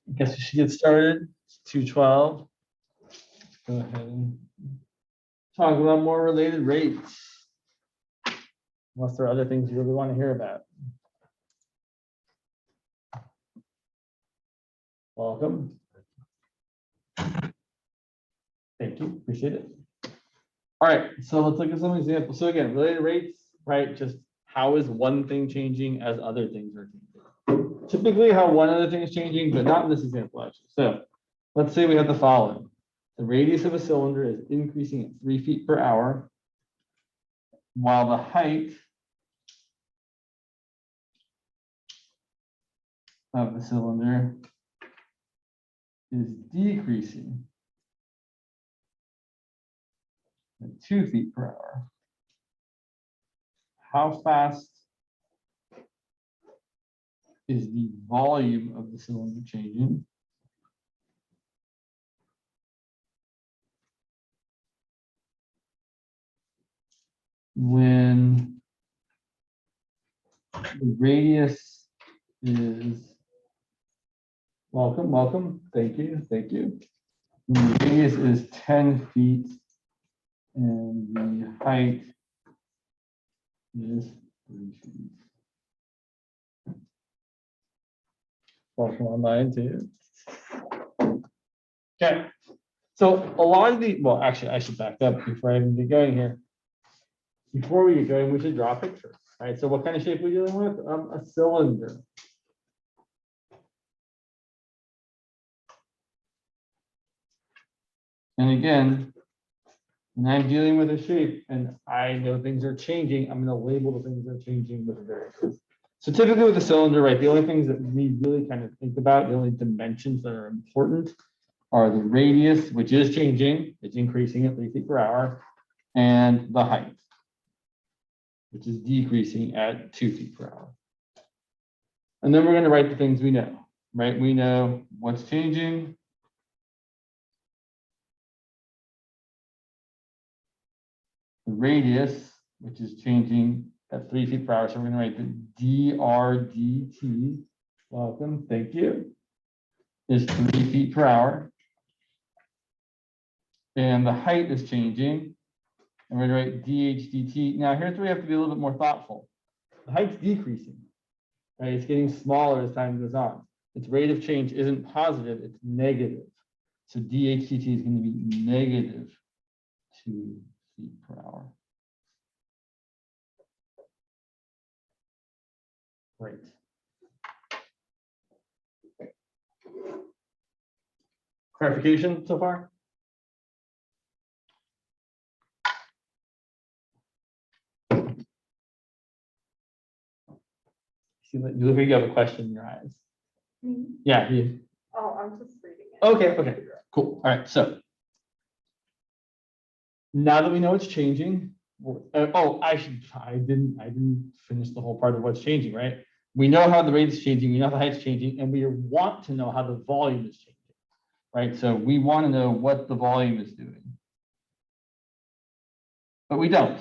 I guess we should get started. It's 2:12. Go ahead and talk about more related rates. Unless there are other things you really want to hear about. Welcome. Thank you. Appreciate it. All right, so let's look at some examples. So again, related rates, right? Just how is one thing changing as other things are changing? Typically how one other thing is changing, but not in this example actually. So let's say we have the following. The radius of a cylinder is increasing at 3 feet per hour, while the height of the cylinder is decreasing at 2 feet per hour. How fast is the volume of the cylinder changing? When the radius is, welcome, thank you. When the radius is 10 feet and the height is 3 feet. Welcome online too. Okay, so a lot of the, well, actually I should back up before I even get going here. Before we get going, we should draw a picture, right? So what kind of shape are we dealing with? A cylinder. And again, when I'm dealing with a shape and I know things are changing, I'm going to label the things that are changing with variables. So typically with a cylinder, right, the only things that we really kind of think about, the only dimensions that are important are the radius, which is changing, it's increasing at 3 feet per hour, and the height, which is decreasing at 2 feet per hour. And then we're going to write the things we know, right? We know what's changing. The radius, which is changing at 3 feet per hour. So we're going to write the dr dt, welcome, thank you, is 3 feet per hour. And the height is changing. And we're going to write dh dt. Now here's where we have to be a little bit more thoughtful. The height's decreasing, right? It's getting smaller as time goes on. Its rate of change isn't positive, it's negative. So dh dt is going to be negative 2 feet per hour. Great. Clarification so far? You look like you have a question in your eyes. Me? Yeah, you. Oh, I'm just reading it. Okay, cool. All right, so now that we know it's changing, I didn't finish the whole part of what's changing, right? We know how the rate is changing, we know how the height's changing, and we want to know how the volume is changing, right? So we want to know what the volume is doing, but we don't,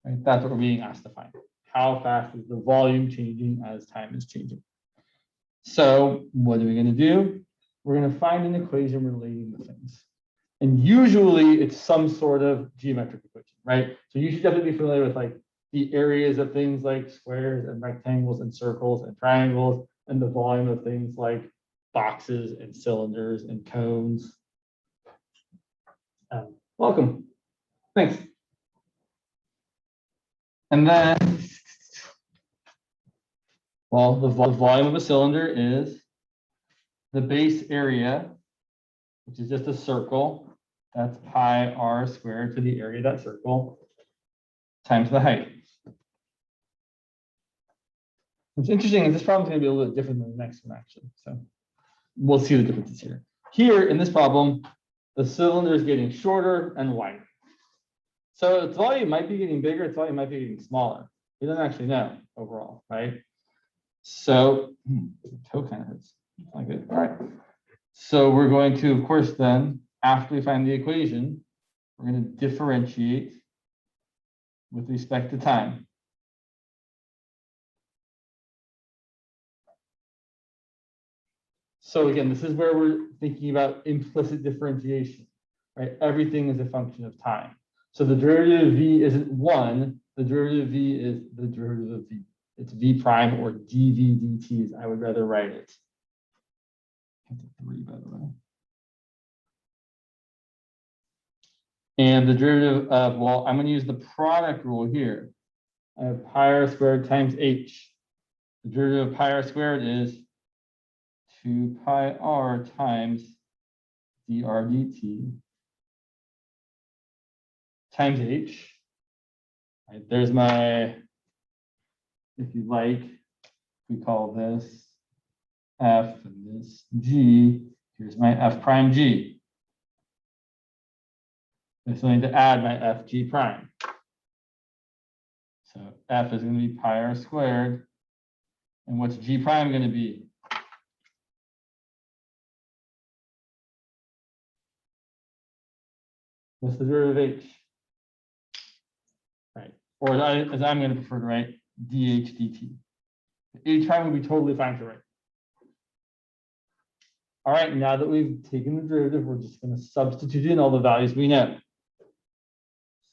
right? That's what we're being asked to find. How fast is the volume changing as time is changing? So what are we going to do? We're going to find an equation relating the things. And usually it's some sort of geometric equation, right? So you should definitely be familiar with like the areas of things like squares and rectangles and circles and triangles, and the volume of things like boxes and cylinders and cones. Welcome. Thanks. And then, well, the volume of a cylinder is the base area, which is just a circle. That's pi r squared to the area of that circle times the height. What's interesting is this problem is going to be a little bit different than the next one, actually. So we'll see the differences here. Here in this problem, the cylinder is getting shorter and wider. So its volume might be getting bigger, its volume might be getting smaller. We don't actually know overall, right? So, toe kind of hurts. Not good. All right. So we're going to, of course, then, after we find the equation, we're going to differentiate with respect to time. So again, this is where we're thinking about implicit differentiation, right? Everything is a function of time. So the derivative of v isn't 1. The derivative of v is the derivative of v. It's v prime or dv dt, as I would rather write it. 3, by the way. And the derivative of, well, I'm going to use the product rule here. I have pi r squared times h. The derivative of pi r squared is 2 pi r times dr dt times h. Right, there's my, if you like, we call this f and this g. Here's my f prime g. I still need to add my f g prime. So f is going to be pi r squared. And what's g prime going to be? What's the derivative of h? Right. Or as I'm going to prefer to write, dh dt. H prime would be totally fine to write. All right, now that we've taken the derivative, we're just going to substitute in all the values we know.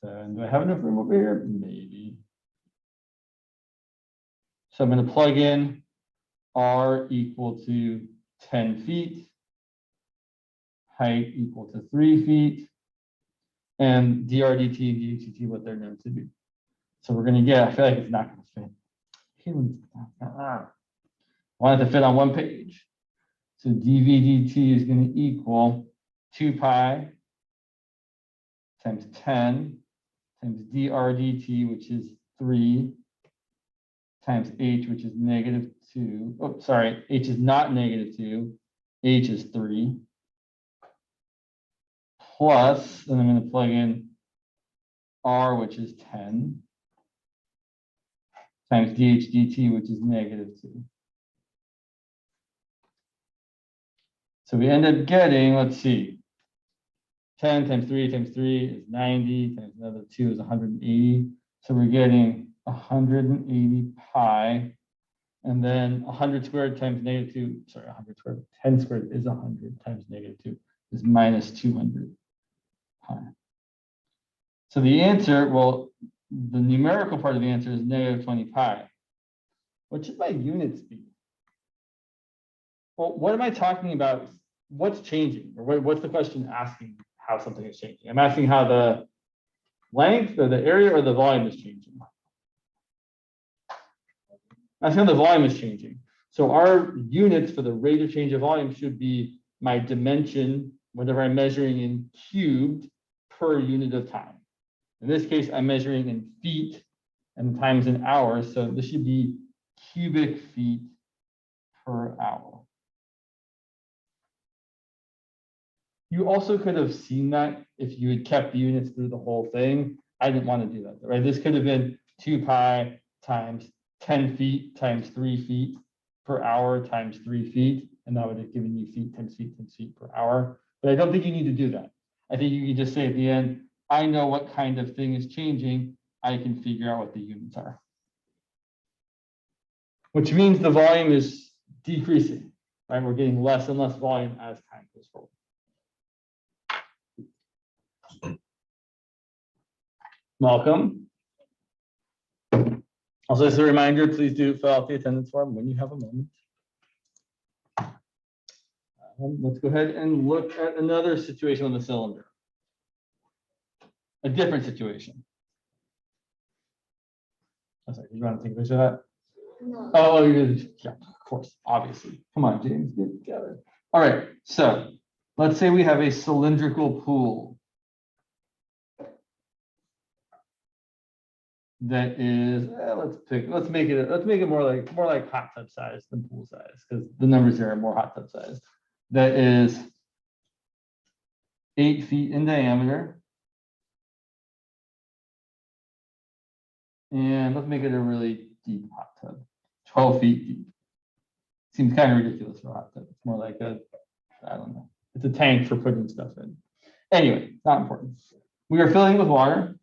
So, and do I have enough room over here? Maybe. So I'm going to plug in r equal to 10 feet, height equal to 3 feet, and dr dt and dh dt what they're known to be. So we're going to get, I feel like it's not going to fit. I want it to fit on one page. So dv dt is going to equal 2 pi times 10 times dr dt, which is 3, times h, which is -2. Oh, sorry, h is not -2. H is 3. Plus, then I'm going to plug in r, which is 10, times dh dt, which is -2. So we end up getting, let's see, 10 times 3 times 3 is 90, times another 2 is 180. So we're getting 180 pi. And then 100 squared times -2, sorry, 100 squared, 10 squared is 100 times -2 is minus 200 pi. So the answer, well, the numerical part of the answer is -20 pi. What should my units be? Well, what am I talking about? What's changing? Or what's the question asking how something is changing? I'm asking how the length or the area or the volume is changing. I'm asking how the volume is changing. So our units for the rate of change of volume should be my dimension, whatever I'm measuring in cubed per unit of time. In this case, I'm measuring in feet and times in hours. So this should be cubic feet per hour. You also could have seen that if you had kept the units through the whole thing. I didn't want to do that, right? This could have been 2 pi times 10 feet times 3 feet per hour times 3 feet. And that would have given you feet times feet per hour. But I don't think you need to do that. I think you can just say at the end, I know what kind of thing is changing. I can figure out what the units are. Which means the volume is decreasing, right? We're getting less and less volume as time goes forward. Welcome. Also, as a reminder, please do fill out the attendance form when you have a moment. Let's go ahead and look at another situation on the cylinder. A different situation. Oh, sorry, did you want to take a picture of that? No. Oh, yeah, of course, obviously. Come on, James, get it together. All right, so let's say we have a cylindrical pool that is, let's make it more like hot tub size than pool size, because the numbers here are more hot tub size. That is 8 feet in diameter. And let's make it a really deep hot tub, 12 feet deep. Seems kind of ridiculous for a hot tub. It's more like a, I don't know, it's a tank for putting stuff in. Anyway, not important. We are filling with water.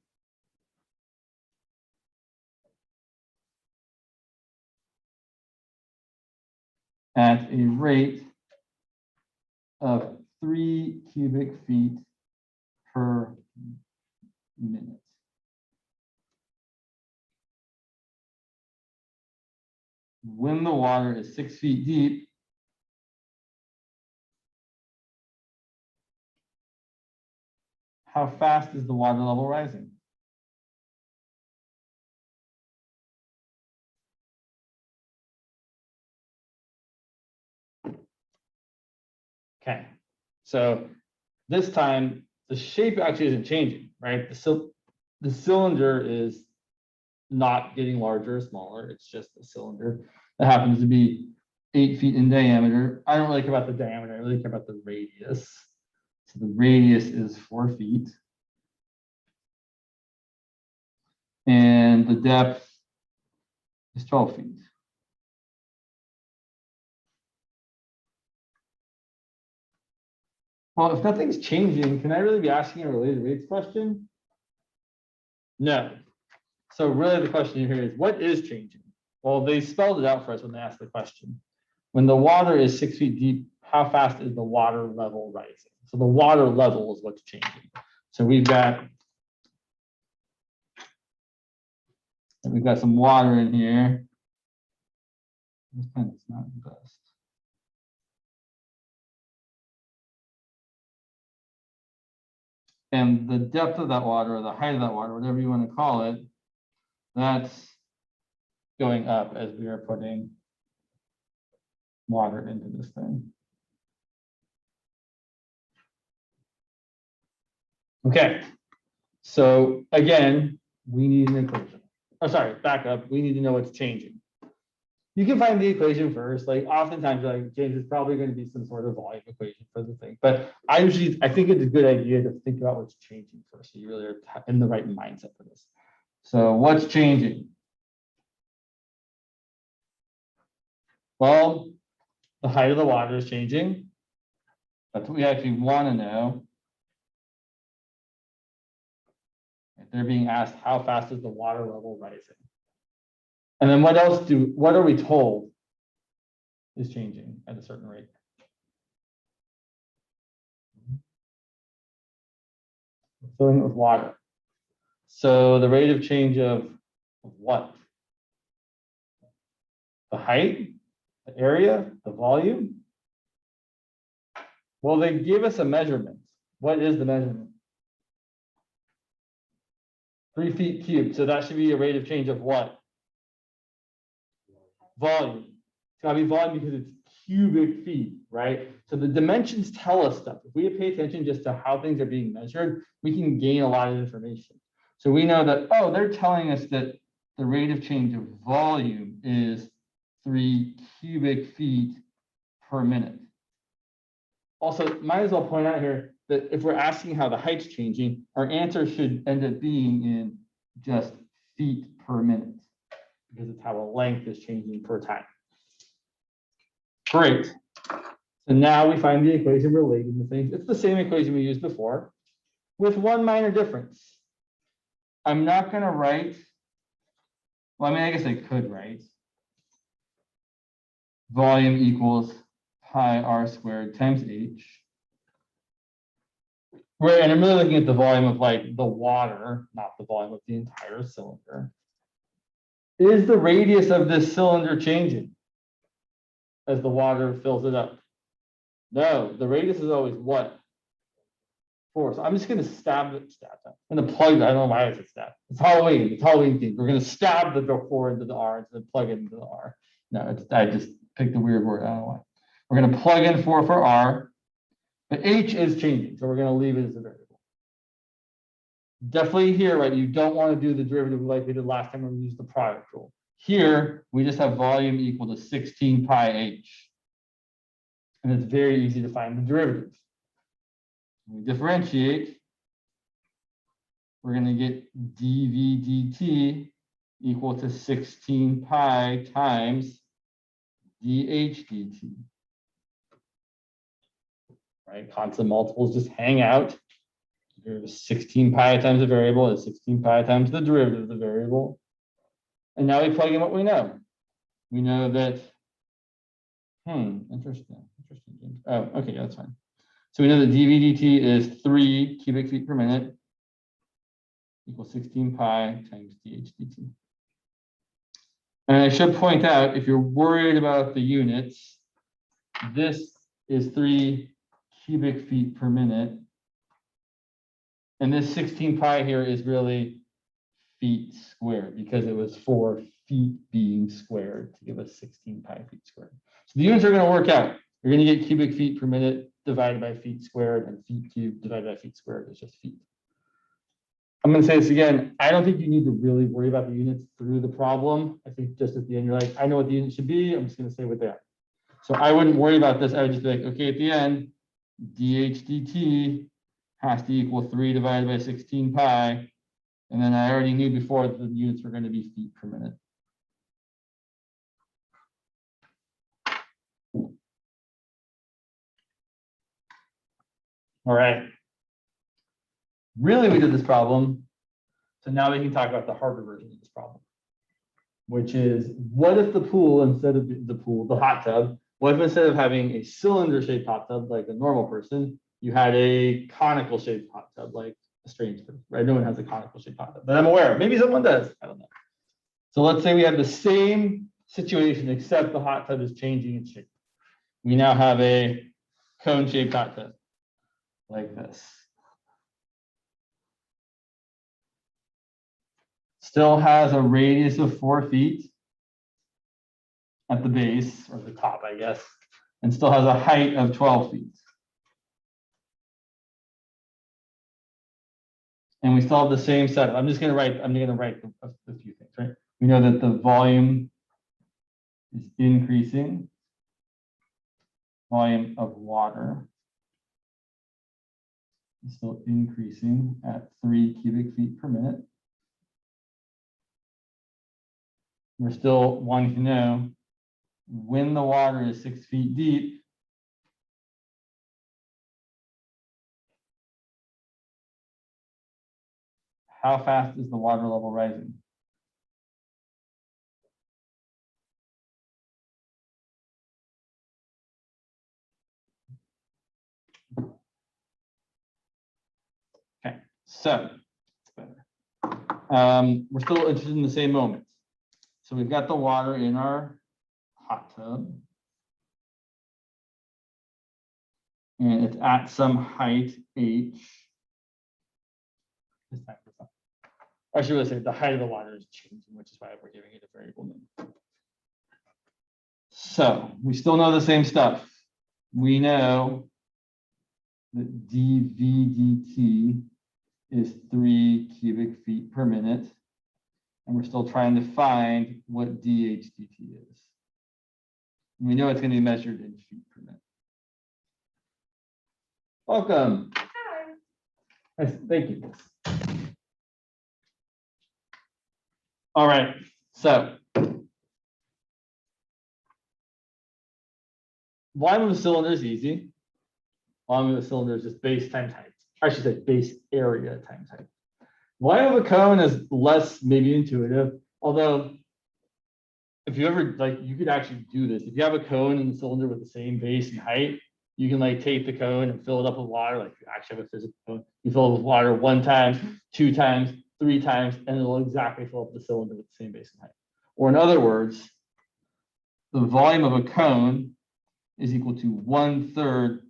At a rate of 3 cubic feet per minute. When the water is 6 feet deep, how fast is the water level rising? Okay, so this time the shape actually isn't changing, right? The cylinder is not getting larger or smaller. It's just a cylinder that happens to be 8 feet in diameter. I don't really care about the diameter. I really care about the radius. So the radius is 4 feet. And the depth is 12 feet. Well, if nothing's changing, can I really be asking a related rates question? No. So really the question here is, what is changing? Well, they spelled it out for us when they asked the question. When the water is 6 feet deep, how fast is the water level rising? So the water level is what's changing. So we've got some water in here. This pen is not the best. And the depth of that water, or the height of that water, whatever you want to call it, that's going up as we are putting water into this thing. Okay, so again, we need an equation. Oh, sorry, back up. We need to know what's changing. You can find the equation first. Like oftentimes, like James, is probably going to be some sort of volume equation for the thing. But I think it's a good idea to think about what's changing first. So you really are in the right mindset for this. So what's changing? Well, the height of the water is changing. That's what we actually want to know. They're being asked how fast is the water level rising? And then what are we told is changing at a certain rate? Filling it with water. So the rate of change of what? The height, the area, the volume? Well, they give us a measurement. What is the measurement? 3 feet cubed. So that should be a rate of change of what? Volume. It's got to be volume because it's cubic feet, right? So the dimensions tell us stuff. If we pay attention just to how things are being measured, we can gain a lot of information. So we know that, oh, they're telling us that the rate of change of volume is 3 cubic feet per minute. Also, might as well point out here that if we're asking how the height's changing, our answer should end up being in just feet per minute, because it's how a length is changing per time. Great. So now we find the equation relating to things. It's the same equation we used before, with one minor difference. I'm not going to write, well, I mean, I guess I could write volume equals pi r squared times h. Right, and I'm really looking at the volume of like the water, not the volume of the entire cylinder. Is the radius of this cylinder changing as the water fills it up? No, the radius is always what? 4. So I'm just going to stab that. I'm going to plug. I don't know why it's a stab. It's Halloween. It's Halloween theme. We're going to stab the 4 into the R and then plug it into the R. No, I just picked a weird word. I don't know why. We're going to plug in 4 for R, but H is changing, so we're going to leave it as a variable. Definitely here, right? You don't want to do the derivative like we did last time when we used the product rule. Here, we just have volume equal to 16 pi h. And it's very easy to find the derivative. When we differentiate, we're going to get dv dt equal to 16 pi times dh dt. Right? Constant multiples just hang out. There's 16 pi times the variable is 16 pi times the derivative of the variable. And now we plug in what we know. We know that, interesting. Oh, okay, that's fine. So we know that dV dt is 3 cubic feet per minute equals 16 pi times dH dt. And I should point out, if you're worried about the units, this is 3 cubic feet per minute. And this 16 pi here is really feet squared because it was 4 feet being squared to give us 16 pi feet squared. So the units are going to work out. You're going to get cubic feet per minute divided by feet squared, and feet cubed divided by feet squared is just feet. I'm going to say this again. I don't think you need to really worry about the units through the problem. I think just at the end, you're like, I know what the units should be. I'm just going to say what they are. So I wouldn't worry about this. I would just be like, okay, at the end, dH dt has to equal 3 divided by 16 pi. And then I already knew before that the units were going to be feet per minute. All right. Really, we did this problem. So now we can talk about the harder version of this problem, which is, what if the pool, instead of the hot tub, what if instead of having a cylinder-shaped hot tub like a normal person, you had a conical-shaped hot tub like a strange person, right? No one has a conical-shaped hot tub that I'm aware of. Maybe someone does. I don't know. So let's say we have the same situation, except the hot tub is changing its shape. We now have a cone-shaped hot tub like this. Still has a radius of 4 feet at the base, or the top, I guess, and still has a height of 12 feet. And we still have the same setup. I'm going to write a few things, right? We know that the volume is increasing. Volume of water is still increasing at 3 cubic feet per minute. We're still wanting to know when the water is 6 feet deep, how fast is the water level rising? Okay, so we're still interested in the same moments. So we've got the water in our hot tub, and it's at some height h. I should really say the height of the water is changing, which is why we're giving it a variable name. So we still know the same stuff. We know that dV dt is 3 cubic feet per minute. And we're still trying to find what dH dt is. And we know it's going to be measured in feet per minute. Welcome. Hi. Thank you. All right, so volume of a cylinder is easy. Volume of a cylinder is just base times height. I should say base area times height. Volume of a cone is less maybe intuitive, although if you ever, like, you could actually do this. If you have a cone and a cylinder with the same base and height, you can like take the cone and fill it up with water. Like, you actually have a physical cone. You fill it with water 1 time, 2 times, 3 times, and it'll exactly fill up the cylinder with the same base and height. Or in other words, the volume of a cone is equal to 1/3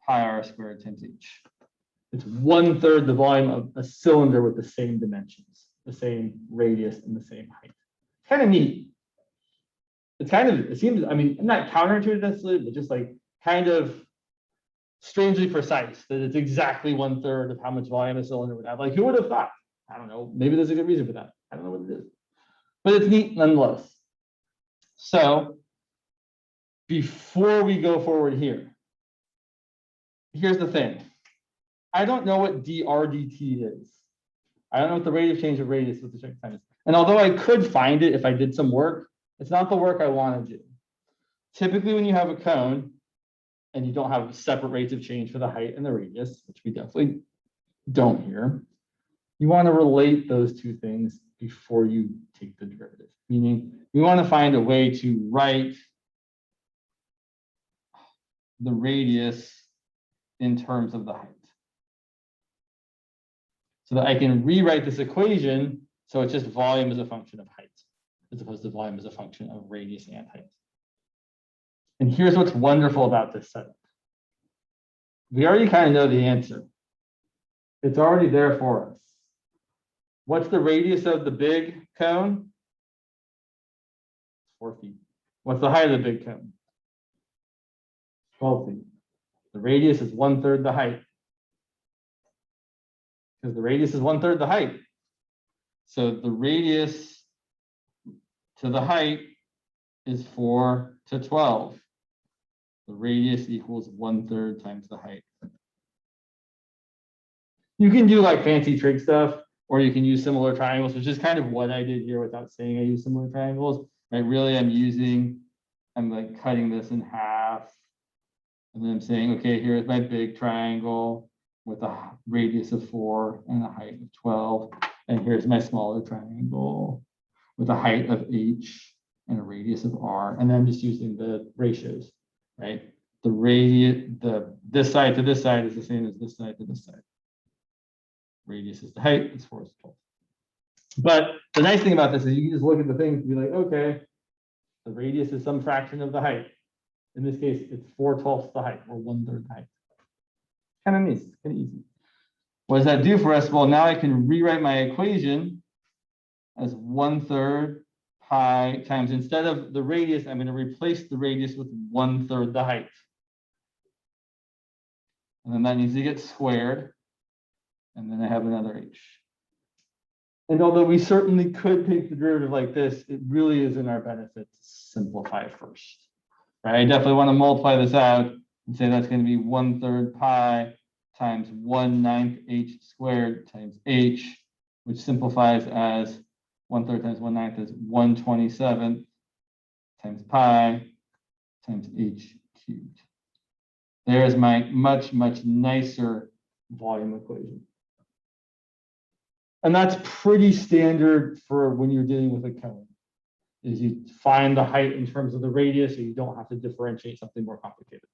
pi r squared times h. It's 1/3 the volume of a cylinder with the same dimensions, the same radius, and the same height. Kind of neat. It's kind of, it seems, I mean, not counterintuitive necessarily, but just like kind of strangely precise that it's exactly 1/3 of how much volume a cylinder would have. Like, who would have thought? I don't know. Maybe there's a good reason for that. I don't know what it is, but it's neat nonetheless. So before we go forward here, here's the thing. I don't know what dr dt is. I don't know what the rate of change of radius with respect to time is. And although I could find it if I did some work, it's not the work I want to do. Typically, when you have a cone and you don't have separate rates of change for the height and the radius, which we definitely don't here, you want to relate those two things before you take the derivative. Meaning, we want to find a way to write the radius in terms of the height. So that I can rewrite this equation so it's just volume as a function of height, as opposed to volume as a function of radius and height. And here's what's wonderful about this setup. We already kind of know the answer. It's already there for us. What's the radius of the big cone? 4 feet. What's the height of the big cone? 12 feet. The radius is 1/3 the height. Because the radius is 1/3 the height. So the radius to the height is 4 to 12. The radius equals 1/3 times the height. You can do like fancy trig stuff, or you can use similar triangles, which is kind of what I did here without saying I use similar triangles. Right? Really, I'm like cutting this in half. And then I'm saying, okay, here's my big triangle with a radius of 4 and a height of 12. And here's my smaller triangle with a height of h and a radius of r. And then I'm just using the ratios, right? The radius, this side to this side is the same as this side to this side. Radius is the height, it's 4 is 12. But the nice thing about this is you can just look at the things and be like, okay, the radius is some fraction of the height. In this case, it's 4/12 the height, or 1/3 the height. Kind of nice, kind of easy. What does that do for us? Well, now I can rewrite my equation as 1/3 pi times, instead of the radius, I'm going to replace the radius with 1/3 the height. And then that needs to get squared. And then I have another h. And although we certainly could take the derivative like this, it really is in our benefit to simplify first. Right? I definitely want to multiply this out and say that's going to be 1/3 pi times 1/9 h squared times h, which simplifies as 1/3 times 1/9 is 1/27 times pi times h cubed. There's my much, much nicer volume equation. And that's pretty standard for when you're dealing with a cone, is you find the height in terms of the radius, so you don't have to differentiate something more complicated.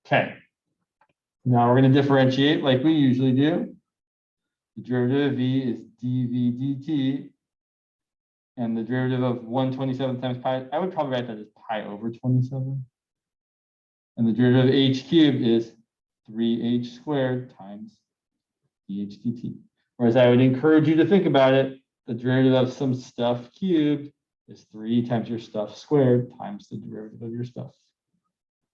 Okay. Now we're going to differentiate like we usually do. The derivative of v is dv dt. And the derivative of 1/27 times pi, I would probably write that as pi over 27. And the derivative of h cubed is 3h squared times dh dt. Whereas I would encourage you to think about it, the derivative of some stuff cubed is 3 times your stuff squared times the derivative of your stuff.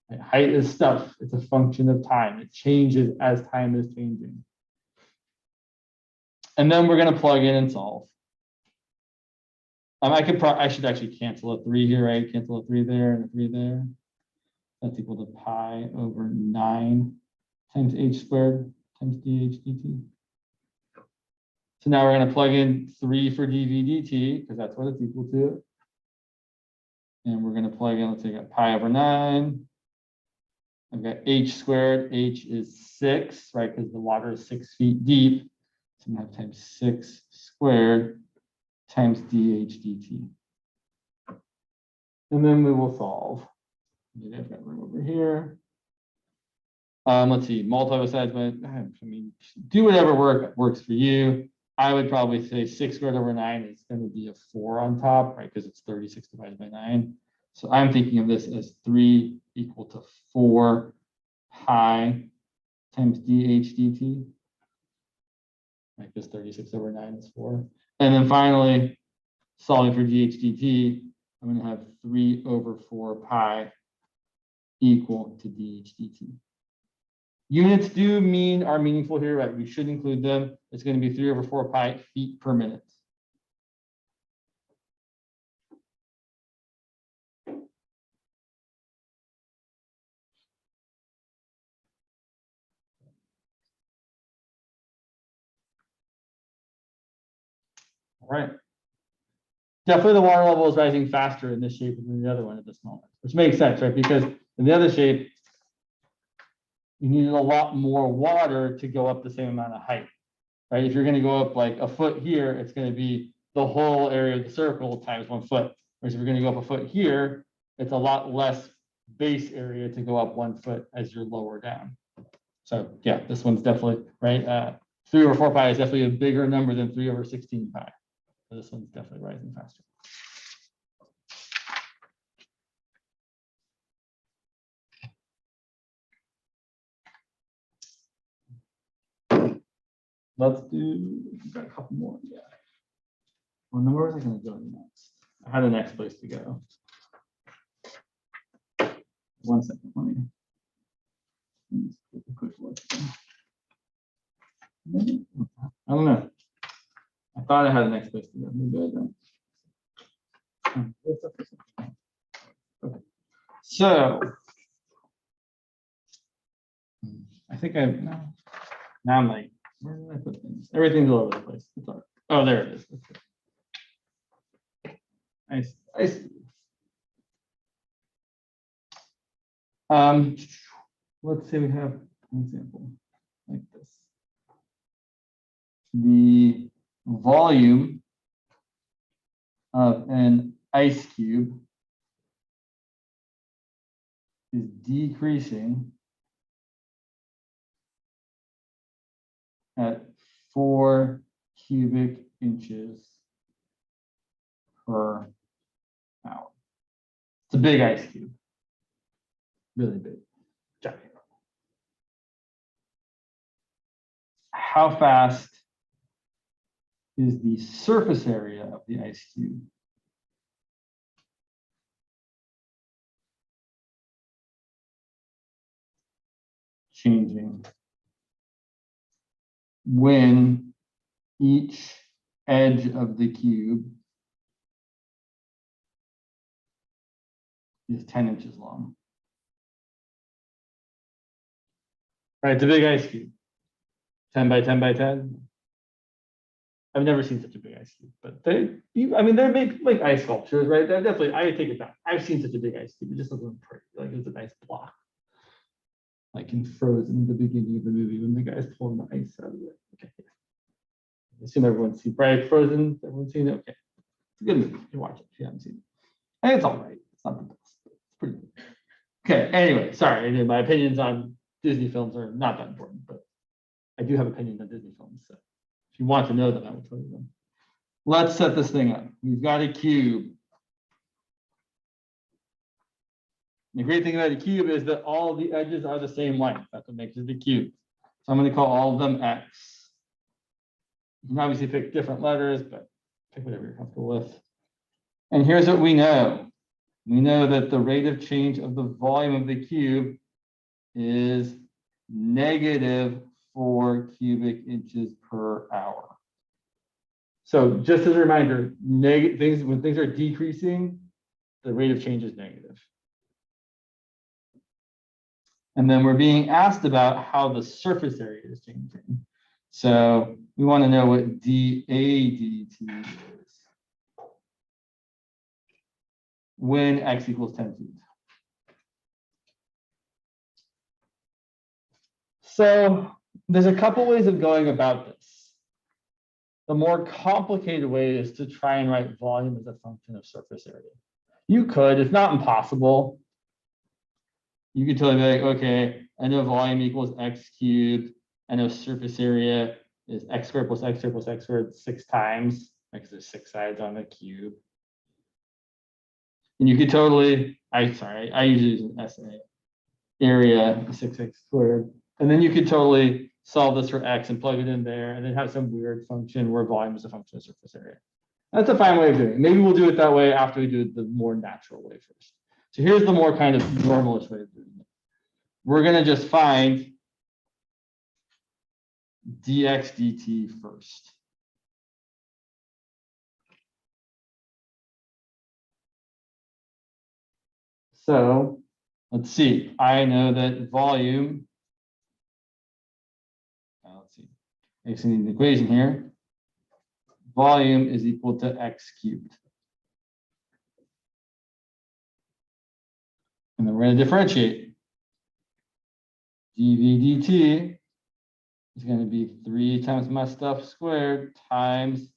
Right? Height is stuff. It's a function of time. It changes as time is changing. And then we're going to plug in and solve. I should actually cancel a 3 here, right? Cancel a 3 there and a 3 there. That's equal to pi over 9 times h squared times dh dt. So now we're going to plug in 3 for dv dt, because that's what it's equal to. And we're going to plug in, let's say I got pi over 9. I've got h squared. H is 6, right? Because the water is 6 feet deep. So I'm going to have times 6 squared times dh dt. And then we will solve. Maybe I've got room over here. Let's see, multiply both sides, but I mean, do whatever works for you. I would probably say 6 squared over 9 is going to be a 4 on top, right? Because it's 36 divided by 9. So I'm thinking of this as 3 equal to 4 pi times dh dt. Right, because 36 over 9 is 4. And then finally, solving for dh dt, I'm going to have 3 over 4 pi equal to dh dt. Units are meaningful here, right? We should include them. It's going to be 3 over 4 pi feet per minute. All right. Definitely the water level is rising faster in this shape than the other one at this moment, which makes sense, right? Because in the other shape, you needed a lot more water to go up the same amount of height, right? If you're going to go up like a foot here, it's going to be the whole area of the circle times 1 foot. Whereas if you're going to go up a foot here, it's a lot less base area to go up 1 foot as you're lower down. So yeah, this one's definitely right. 3/4 pi is definitely a bigger number than 3/16 pi. So this one's definitely rising faster. Let's do, we've got a couple more. Yeah. Well, now where was I going to go next? I had the next place to go. 1 second. Let me just take a quick look. I don't know. I thought I had the next place to go. Maybe I don't. Okay. So I think now I'm like, where did I put things? Everything's all over the place. Oh, there it is. I see. Let's say we have an example like this. The volume of an ice cube is decreasing at 4 cubic inches per hour. It's a big ice cube, really big. Giant. How fast is the surface area of the ice cube changing when each edge of the cube is 10 inches long? Right, it's a big ice cube. 10 by 10 by 10. I've never seen such a big ice cube, but I mean, they're made like ice sculptures, right? They're definitely, I take it back. I've seen such a big ice cube. It just doesn't pretty, like it's a nice block. Like in Frozen, the beginning of the movie, when the guy's pulling the ice out of it. Okay. I assume everyone's seen, right? Frozen, everyone's seen it? Okay. It's a good movie. You can watch it if you haven't seen it. And it's all right. It's not the best, but it's pretty good. Okay, anyway, sorry. My opinions on Disney films are not that important, but I do have opinions on Disney films. So if you want to know them, I will tell you them. Let's set this thing up. We've got a cube. The great thing about a cube is that all the edges are the same length. That's what makes it a cube. So I'm going to call all of them X. You can obviously pick different letters, but pick whatever you're comfortable with. And here's what we know. We know that the rate of change of the volume of the cube is -4 cubic inches per hour. So just as a reminder, when things are decreasing, the rate of change is negative. And then we're being asked about how the surface area is changing. So we want to know what dA dt is when x equals 10 feet. So there's a couple ways of going about this. The more complicated way is to try and write volume as a function of surface area. You could, it's not impossible. You could totally be like, okay, I know volume equals x cubed. I know surface area is x squared plus x squared plus x squared 6 times, because there's 6 sides on the cube. And you could totally, I usually use an SA, area 6x squared. And then you could totally solve this for x and plug it in there and then have some weird function where volume is a function of surface area. That's a fine way of doing it. Maybe we'll do it that way after we do it the more natural way first. So here's the more kind of normalist way of doing it. We're going to just find dx dt first. So let's see. I know that volume, let's see, I just need an equation here. Volume is equal to x cubed. And then we're going to differentiate. dV dt is going to be 3 times my stuff squared times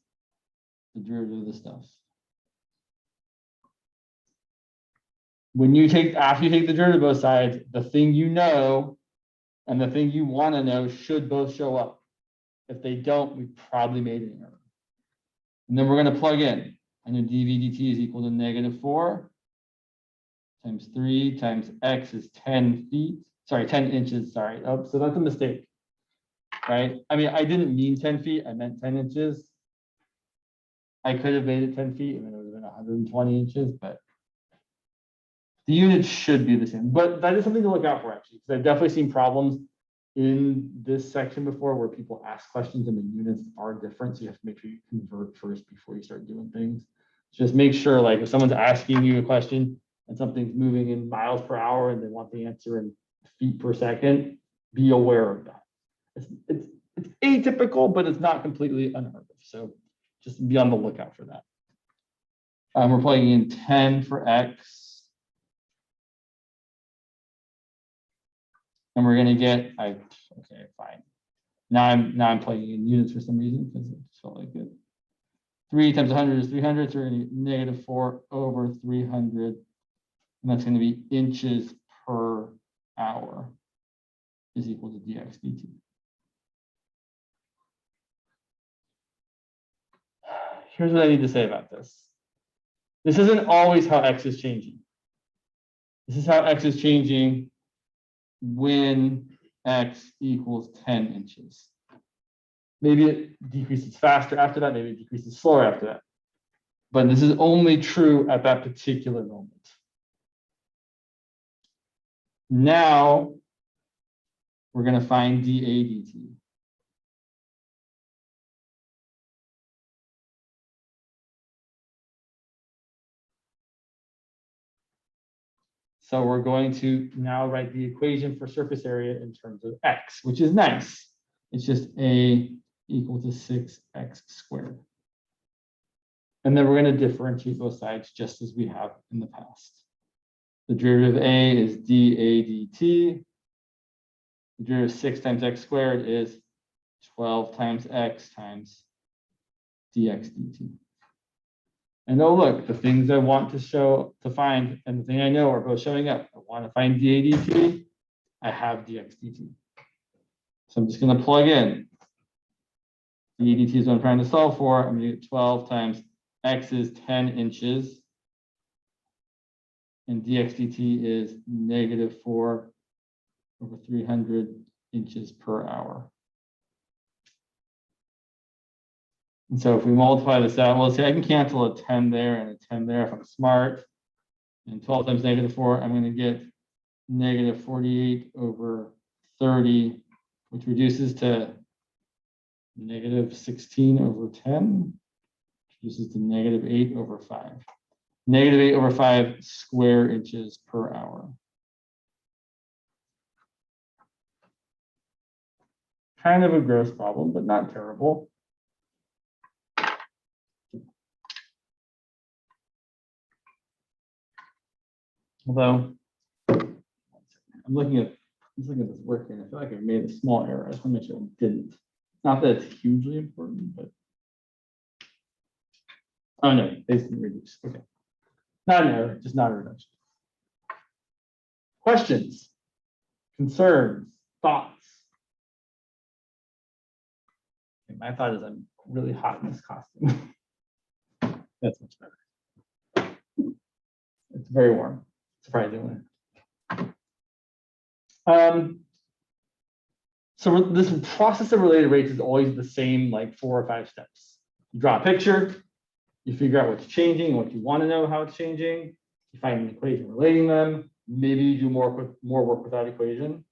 the derivative of the stuff. after you take the derivative of both sides, the thing you know and the thing you want to know should both show up. If they don't, we probably made an error. And then we're going to plug in. I know dv dt is equal to -4 times 3 times x is 10 feet. Sorry, 10 inches. Sorry. Oh, so that's a mistake, right? I mean, I didn't mean 10 feet. I meant 10 inches. I could have made it 10 feet. I mean, it would have been 120 inches, but the units should be the same. But that is something to look out for, actually, because I've definitely seen problems in this section before where people ask questions and the units are different. So you have to make sure you convert first before you start doing things. Just make sure, like, if someone's asking you a question and something's moving in miles per hour and they want the answer in feet per second, be aware of that. It's atypical, but it's not completely unheard of. So just be on the lookout for that. We're plugging in 10 for x. And we're going to get, okay, fine. Now I'm plugging in units for some reason because it felt like it. 3 times 100 is 300, so we're going to get -4 over 300. And that's going to be inches per hour is equal to dx dt. Here's what I need to say about this. This isn't always how x is changing. This is how x is changing when x equals 10 inches. Maybe it decreases faster after that, maybe it decreases slower after that. But this is only true at that particular moment. Now, we're going to find dA dt. So we're going to now write the equation for surface area in terms of x, which is nice. It's just a equal to 6x squared. And then we're going to differentiate both sides just as we have in the past. The derivative of a is dA dt. The derivative of 6 times x squared is 12 times x times dx dt. And oh, look, the things I want to find and the thing I know are both showing up. I want to find dA dt. I have dx dt. So I'm just going to plug in. dA dt is what I'm trying to solve for. I'm going to get 12 times x is 10 inches. And dx dt is -4 over 300 inches per hour. And so if we multiply this out, well, see, I can cancel a 10 there and a 10 there if I'm smart. And 12 times -4, I'm going to get -48 over 30, which reduces to -16 over 10, which reduces to -8 over 5. -8 over 5 square inches per hour. Kind of a gross problem, but not terrible. Although I'm looking at this work here, and I feel like I made a small error. I just want to make sure I didn't. Not that it's hugely important, but oh no, basically reduce. Okay, not an error, just not a reduction. Questions, concerns, thoughts. Okay, my thought is I'm really hot in this costume. That's much better. It's very warm, surprisingly. So this process of related rates is always the same, like 4 or 5 steps. You draw a picture, you figure out what's changing, what you want to know how it's changing. You find an equation relating them. Maybe you do more work with that equation,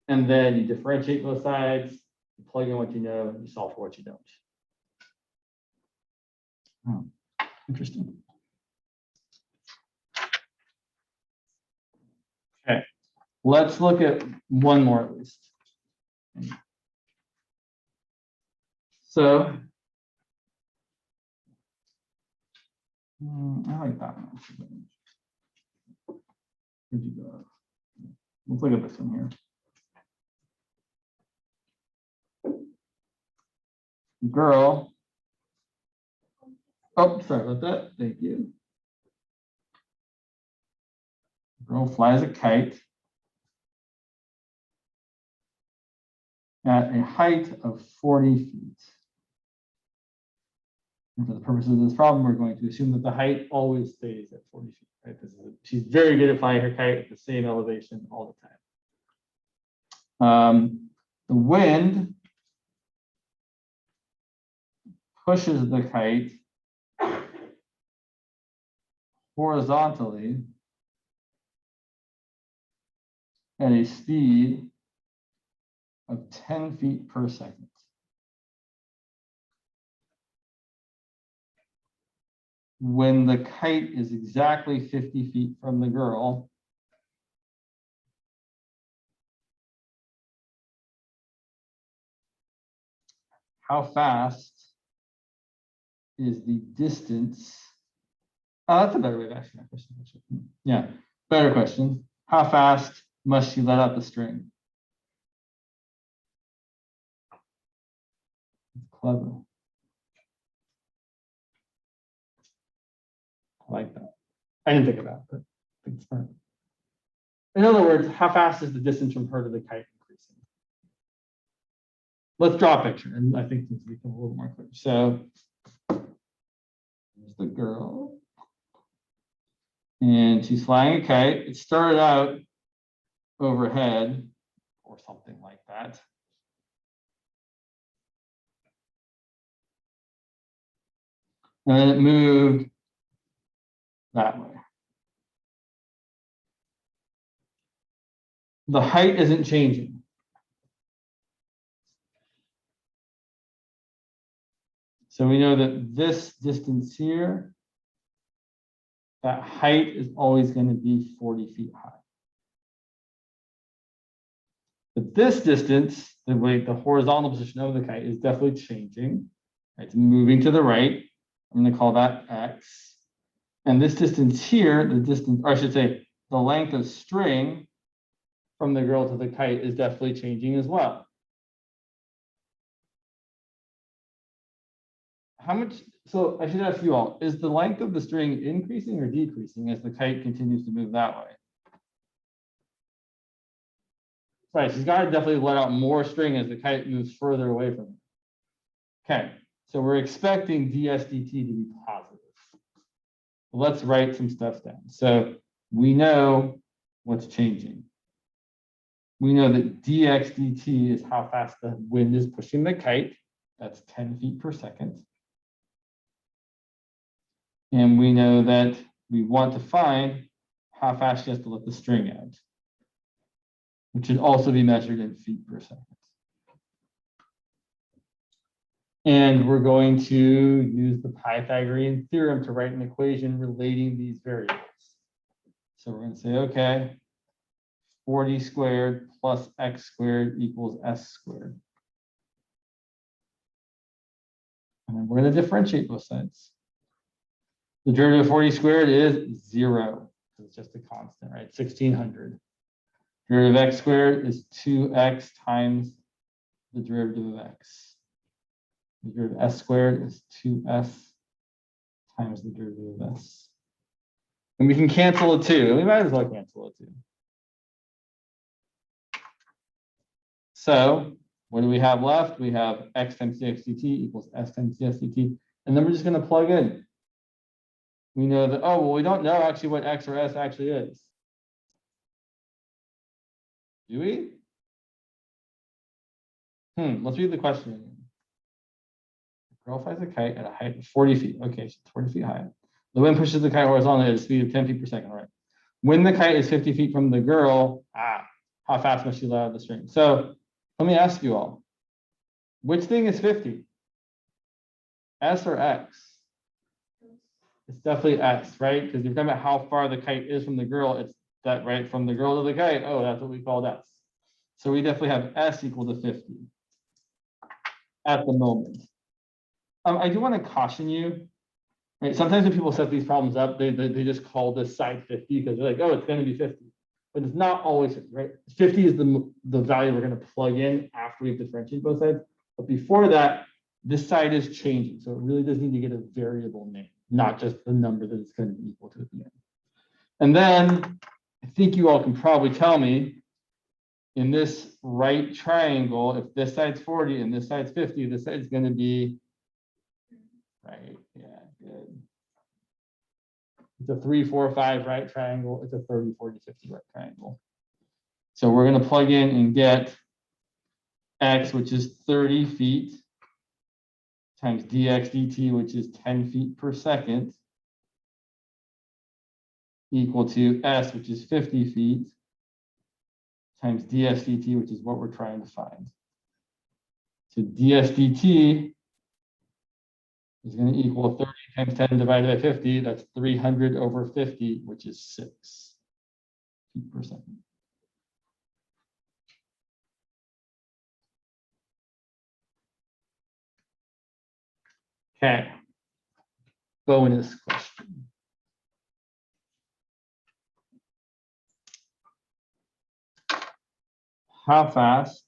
and then you differentiate both sides. You plug in what you know, and you solve for what you don't. Oh, interesting. Okay, let's look at one more at least. So I like that one. Where'd you go? Let's look at this one here. Girl. Oh, sorry about that. Thank you. Girl flies a kite at a height of 40 feet. And for the purposes of this problem, we're going to assume that the height always stays at 40 feet. Right? She's very good at flying her kite at the same elevation all the time. The wind pushes the kite horizontally at a speed of 10 feet per second. When the kite is exactly 50 feet from the girl, how fast is the distance? Oh, that's a better way of asking that question. Yeah, better question. How fast must she let out the string? Clever. I like that. I didn't think about it, but I think it's smart. In other words, how fast is the distance from her to the kite increasing? Let's draw a picture, and I think things become a little more clear. So there's the girl, and she's flying a kite. It started out overhead or something like that. And then it moved that way. The height isn't changing. So we know that this distance here, that height is always going to be 40 feet high. But this distance, the horizontal position of the kite is definitely changing. It's moving to the right. I'm going to call that x. And this distance here, the distance, or I should say, the length of string from the girl to the kite is definitely changing as well. How much, so I should ask you all, is the length of the string increasing or decreasing as the kite continues to move that way? Right, she's got to definitely let out more string as the kite moves further away from it. Okay, so we're expecting ds dt to be positive. Let's write some stuff down. So we know what's changing. We know that dx dt is how fast the wind is pushing the kite. That's 10 feet per second. And we know that we want to find how fast she has to let the string out, which should also be measured in feet per second. And we're going to use the Pythagorean theorem to write an equation relating these variables. So we're going to say, okay, 40 squared plus x squared equals s squared. And then we're going to differentiate both sides. The derivative of 40 squared is 0. It's just a constant, right? 1600. Derivative of x squared is 2x times the derivative of x. The derivative of s squared is 2s times the derivative of s. And we can cancel a 2. We might as well cancel a 2. So what do we have left? We have x times dx dt equals s times ds dt. And then we're just going to plug in. We know that, oh, well, we don't know actually what x or s actually is. Do we? Let's read the question again. The girl flies a kite at a height of 40 feet. Okay, she's 40 feet high. The wind pushes the kite horizontally at a speed of 10 feet per second. All right. When the kite is 50 feet from the girl, how fast must she let out the string? So let me ask you all, which thing is 50? S or x? It's definitely s, right? Because you're talking about how far the kite is from the girl. It's that, right? From the girl to the kite. Oh, that's what we called s. So we definitely have s equal to 50 at the moment. I do want to caution you, right? Sometimes when people set these problems up, they just call this side 50 because they're like, oh, it's going to be 50. But it's not always 50, right? 50 is the value we're going to plug in after we've differentiated both sides. But before that, this side is changing. So it really does need to get a variable name, not just the number that it's going to be equal to at the end. And then I think you all can probably tell me in this right triangle, if this side's 40 and this side's 50, this side's going to be right. Yeah, good. It's a 3, 4, 5 right triangle. It's a 30, 40, 50 right triangle. So we're going to plug in and get x, which is 30 feet, times dx dt, which is 10 feet per second, equal to s, which is 50 feet, times ds dt, which is what we're trying to find. So ds dt is going to equal 30 times 10 divided by 50. That's 300 over 50, which is 6 feet per second. Okay. Bonus question. How fast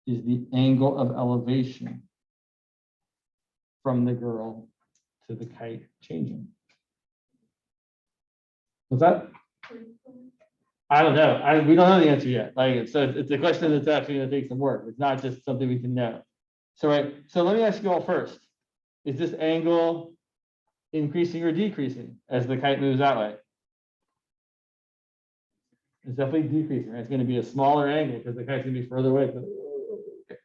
is the angle of elevation from the girl to the kite changing? What's that? I don't know. We don't know the answer yet. It's a question that's actually going to take some work. It's not just something we can know. So let me ask you all first. Is this angle increasing or decreasing as the kite moves that way? It's definitely decreasing, right? It's going to be a smaller angle because the kite's going to be further away. Okay.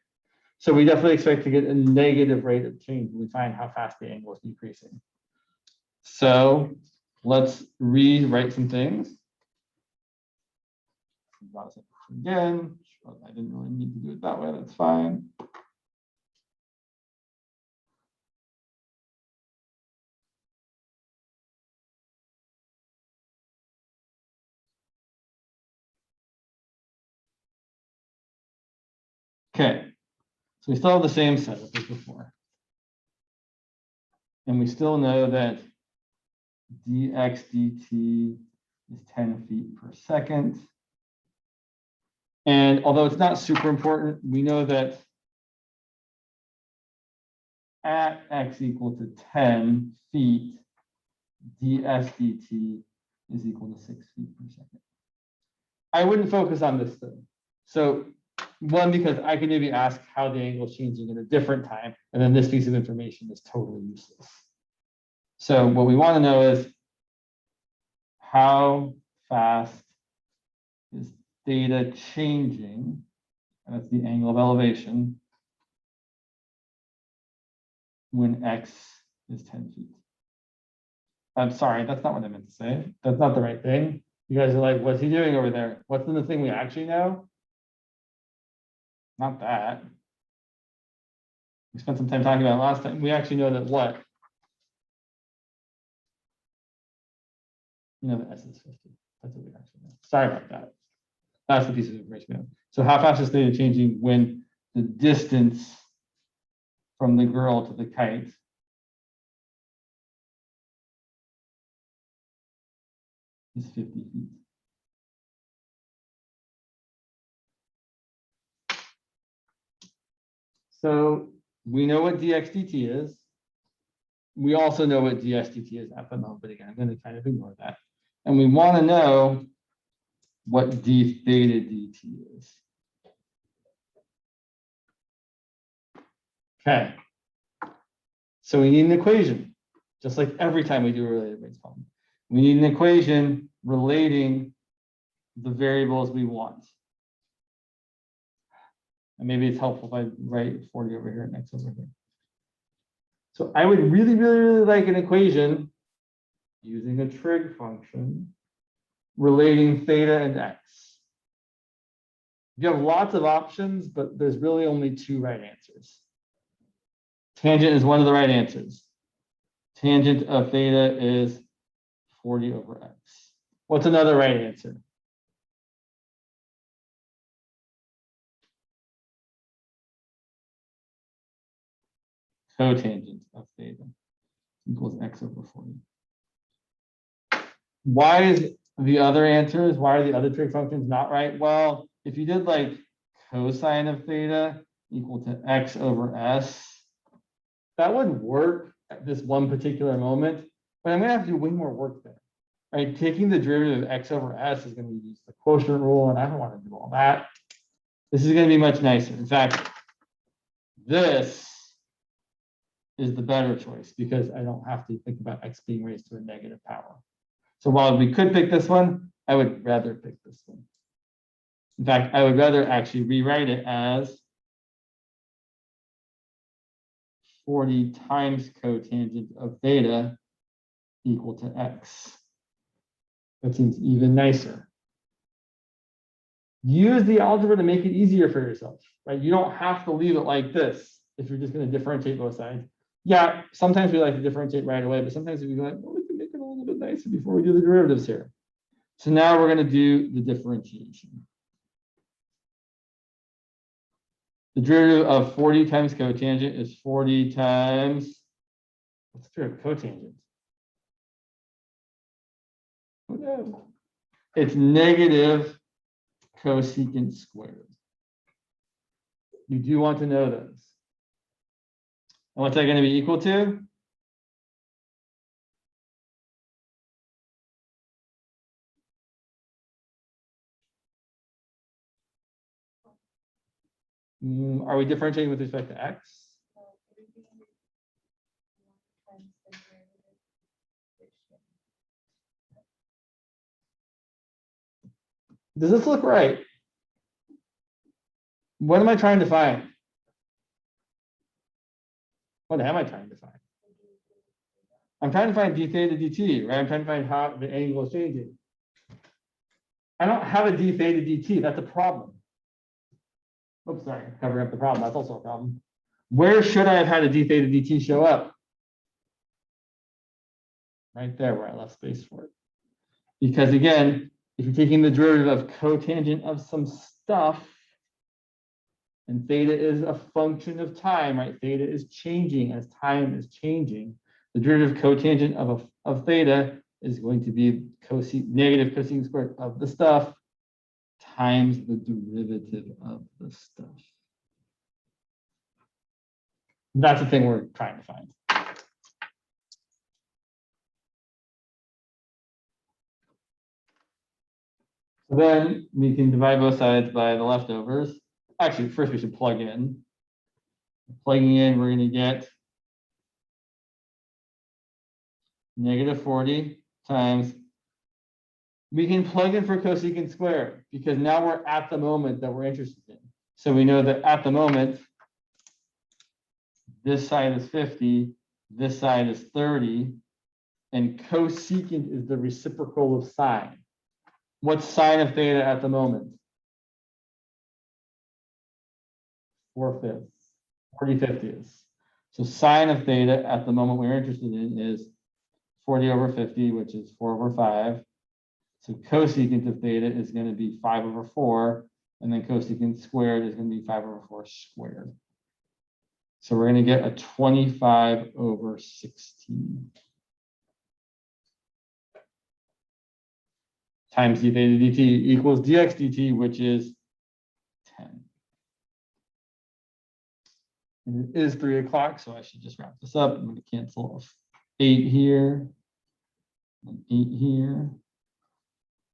So we definitely expect to get a negative rate of change when we find how fast the angle is decreasing. So let's rewrite some things. Again, I didn't really need to do it that way. That's fine. Okay, so we still have the same setup as before. And we still know that dx dt is 10 feet per second. And although it's not super important, we know that at x equal to 10 feet, ds dt is equal to 6 feet per second. I wouldn't focus on this though. So one, because I could maybe ask how the angle is changing at a different time, and then this piece of information is totally useless. So what we want to know is how fast is theta changing? And that's the angle of elevation when x is 10 feet. I'm sorry, that's not what I meant to say. That's not the right thing. You guys are like, what's he doing over there? What's in the thing we actually know? Not that. We spent some time talking about it last time. We actually know that what? You know that S is 50. That's what we actually know. Sorry about that. That's the piece of information we know. So how fast is theta changing when the distance from the girl to the kite is 50 feet? So we know what dx dt is. We also know what ds dt is at the moment, but again, I'm going to kind of ignore that. And we want to know what d theta dt is. Okay. So we need an equation, just like every time we do a related rates problem. We need an equation relating the variables we want. And maybe it's helpful if I write 40 over here and x over here. So I would really like an equation using a trig function relating theta and x. You have lots of options, but there's really only 2 right answers. Tangent is one of the right answers. Tangent of theta is 40 over x. What's another right answer? Cotangent of theta equals x over 40. Why is the other answers, why are the other trig functions not right? Well, if you did like cosine of theta equal to x over s, that would work at this one particular moment, but I'm gonna have to do way more work there. right? Taking the derivative of x over s is going to use the quotient rule, and I don't want to do all that. This is going to be much nicer. In fact, this is the better choice because I don't have to think about x being raised to a negative power. So while we could pick this one, I would rather pick this one. In fact, I would rather actually rewrite it as 40 times cotangent of theta equal to x. That seems even nicer. Use the algebra to make it easier for yourself, right? You don't have to leave it like this if you're just going to differentiate both sides. Yeah, sometimes we like to differentiate right away, but sometimes we like, well, we can make it a little bit nicer before we do the derivatives here. So now we're going to do the differentiation. The derivative of 40 times cotangent is 40 times, what's the derivative of cotangent? Oh, no. It's negative cosecant squared. You do want to know those. And what's that going to be equal to? Are we differentiating with respect to x? Does this look right? What am I trying to find? What am I trying to find? I'm trying to find d theta dt, right? I'm trying to find how the angle is changing. I don't have a d theta dt. That's a problem. Oops, sorry, covering up the problem. That's also a problem. Where should I have had a d theta dt show up? Right there where I left space for it. Because again, if you're taking the derivative of cotangent of some stuff, and theta is a function of time, right? Theta is changing as time is changing. The derivative cotangent of theta is going to be negative cosecant squared of the stuff times the derivative of the stuff. That's the thing we're trying to find. So then we can divide both sides by the leftovers. Actually, first we should plug in. Plugging in, we're going to get negative 40 times. We can plug in for cosecant squared because now we're at the moment that we're interested in. So we know that at the moment, this side is 50, this side is 30, and cosecant is the reciprocal of sine. What's sine of theta at the moment? 4/5, 40/50. So sine of theta at the moment we're interested in is 40 over 50, which is 4 over 5. So cosecant of theta is going to be 5 over 4, and then cosecant squared is going to be 5 over 4 squared. So we're going to get a 25 over 16 times d theta dt equals dx dt, which is 10. And it is 3 o'clock, so I should just wrap this up. I'm going to cancel off 8 here and 8 here.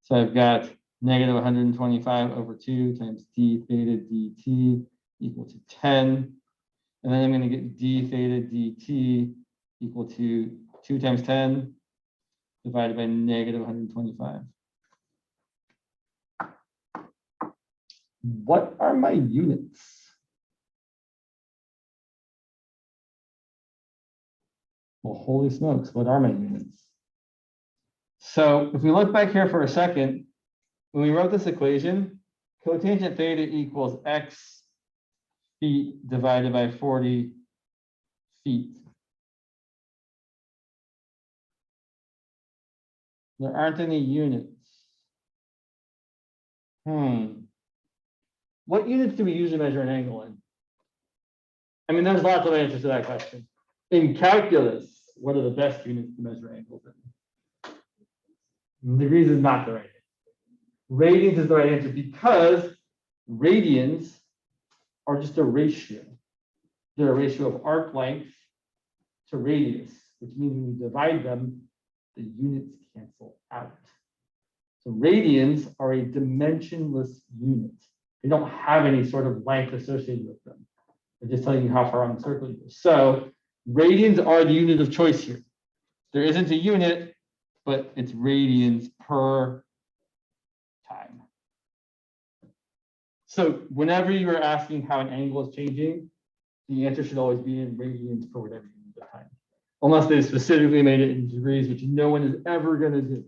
So I've got negative 125 over 2 times d theta dt equal to 10. And then I'm going to get d theta dt equal to 2 times 10 divided by negative 125. What are my units? Well, holy smokes, what are my units? So if we look back here for a second, when we wrote this equation, cotangent theta equals x feet divided by 40 feet. There aren't any units. What units do we usually measure an angle in? I mean, there's lots of answers to that question. In calculus, what are the best units to measure angles in? Degrees is not the right answer. Radians is the right answer because radians are just a ratio. They're a ratio of arc length to radius, which means when you divide them, the units cancel out. So radians are a dimensionless unit. They don't have any sort of length associated with them. They're just telling you how far on the circle you go. So radians are the unit of choice here. There isn't a unit, but it's radians per time. So whenever you are asking how an angle is changing, the answer should always be in radians per whatever unit of time. Unless they specifically made it in degrees, which no one is ever going to do.